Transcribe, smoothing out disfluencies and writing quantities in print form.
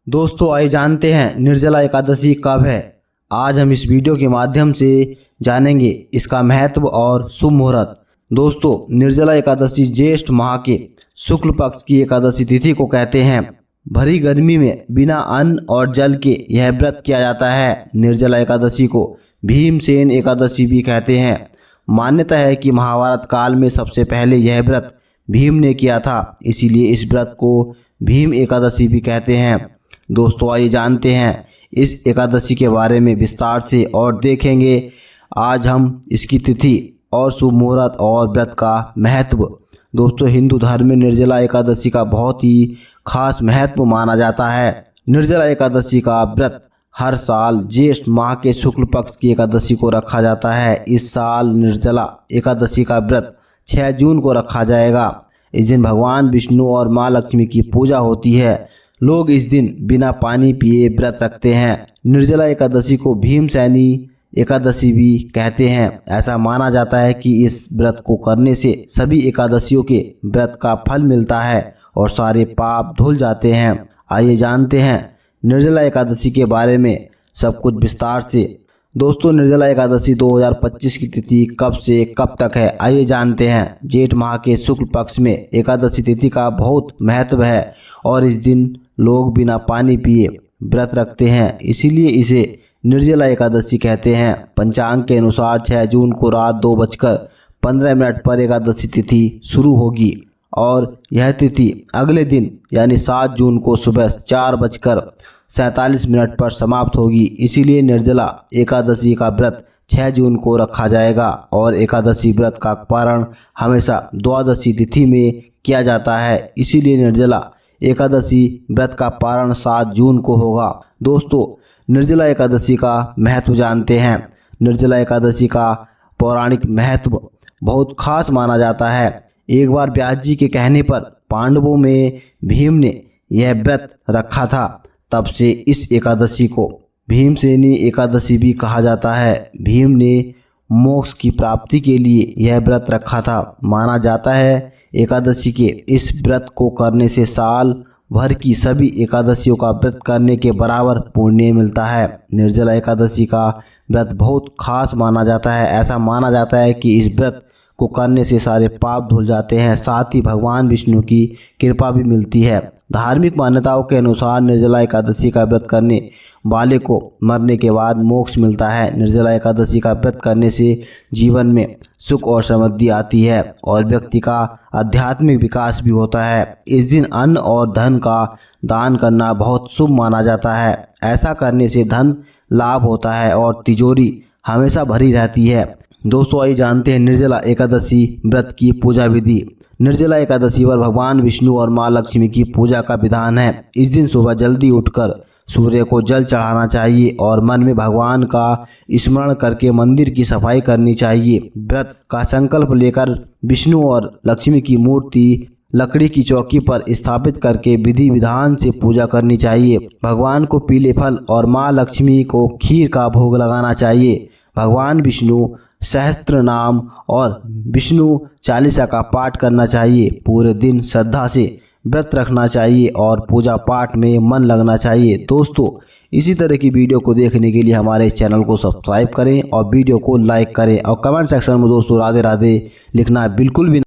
दोस्तों आइए जानते हैं निर्जला एकादशी कब है। आज हम इस वीडियो के माध्यम से जानेंगे इसका महत्व और शुभ मुहूर्त। दोस्तों निर्जला एकादशी ज्येष्ठ माह के शुक्ल पक्ष की एकादशी तिथि को कहते हैं। भरी गर्मी में बिना अन्न और जल के यह व्रत किया जाता है। निर्जला एकादशी को भीमसेन एकादशी भी कहते हैं। मान्यता है कि महाभारत काल में सबसे पहले यह व्रत भीम ने किया था, इसीलिए इस व्रत को भीम एकादशी भी कहते हैं। दोस्तों आइए जानते हैं इस एकादशी के बारे में विस्तार से और देखेंगे आज हम इसकी तिथि और शुभ मुहूर्त और व्रत का महत्व। दोस्तों हिंदू धर्म में निर्जला एकादशी का बहुत ही खास महत्व माना जाता है। निर्जला एकादशी का व्रत हर साल ज्येष्ठ माह के शुक्ल पक्ष की एकादशी को रखा जाता है। इस साल निर्जला एकादशी का व्रत 6 जून को रखा जाएगा। इस दिन भगवान विष्णु और माँ लक्ष्मी की पूजा होती है। लोग इस दिन बिना पानी पिए व्रत रखते हैं। निर्जला एकादशी को भीमसेनी एकादशी भी कहते हैं। ऐसा माना जाता है कि इस व्रत को करने से सभी एकादशियों के व्रत का फल मिलता है और सारे पाप धुल जाते हैं। आइए जानते हैं निर्जला एकादशी के बारे में सब कुछ विस्तार से। दोस्तों निर्जला एकादशी 2025 की तिथि कब से कब तक है, आइए जानते हैं। जेठ माह के शुक्ल पक्ष में एकादशी तिथि का बहुत महत्व है और इस दिन लोग बिना पानी पिए व्रत रखते हैं, इसीलिए इसे निर्जला एकादशी कहते हैं। पंचांग के अनुसार 6 जून को रात 2:15 पर एकादशी तिथि शुरू होगी और यह तिथि अगले दिन यानी 7 जून को सुबह 4:47 पर समाप्त होगी। इसीलिए निर्जला एकादशी का व्रत 6 जून को रखा जाएगा और एकादशी व्रत का पारण हमेशा द्वादशी तिथि में किया जाता है, इसीलिए निर्जला एकादशी व्रत का पारण 7 जून को होगा। दोस्तों निर्जला एकादशी का महत्व जानते हैं। निर्जला एकादशी का पौराणिक महत्व बहुत खास माना जाता है। एक बार व्यास जी के कहने पर पांडवों में भीम ने यह व्रत रखा था, तब से इस एकादशी को भीमसेनी एकादशी भी कहा जाता है। भीम ने मोक्ष की प्राप्ति के लिए यह व्रत रखा था। माना जाता है एकादशी के इस व्रत को करने से साल भर की सभी एकादशियों का व्रत करने के बराबर पुण्य मिलता है। निर्जला एकादशी का व्रत बहुत खास माना जाता है। ऐसा माना जाता है कि इस व्रत को करने से सारे पाप धुल जाते हैं, साथ ही भगवान विष्णु की कृपा भी मिलती है। धार्मिक मान्यताओं के अनुसार निर्जला एकादशी का व्रत करने वाले को मरने के बाद मोक्ष मिलता है। निर्जला एकादशी का व्रत करने से जीवन में सुख और समृद्धि आती है और व्यक्ति का आध्यात्मिक विकास भी होता है। इस दिन अन्न और धन का दान करना बहुत शुभ माना जाता है। ऐसा करने से धन लाभ होता है और तिजोरी हमेशा भरी रहती है। दोस्तों आइए जानते हैं निर्जला एकादशी व्रत की पूजा विधि। निर्जला एकादशी पर भगवान विष्णु और माँ लक्ष्मी की पूजा का विधान है। इस दिन सुबह जल्दी उठकर सूर्य को जल चढ़ाना चाहिए और मन में भगवान का स्मरण करके मंदिर की सफाई करनी चाहिए। व्रत का संकल्प लेकर विष्णु और लक्ष्मी की मूर्ति लकड़ी की चौकी पर स्थापित करके विधि विधान से पूजा करनी चाहिए। भगवान को पीले फल और माँ लक्ष्मी को खीर का भोग लगाना चाहिए। भगवान विष्णु सहस्त्र नाम और विष्णु चालीसा का पाठ करना चाहिए। पूरे दिन श्रद्धा से व्रत रखना चाहिए और पूजा पाठ में मन लगना चाहिए। दोस्तों इसी तरह की वीडियो को देखने के लिए हमारे चैनल को सब्सक्राइब करें और वीडियो को लाइक करें और कमेंट सेक्शन में दोस्तों राधे राधे लिखना बिल्कुल भी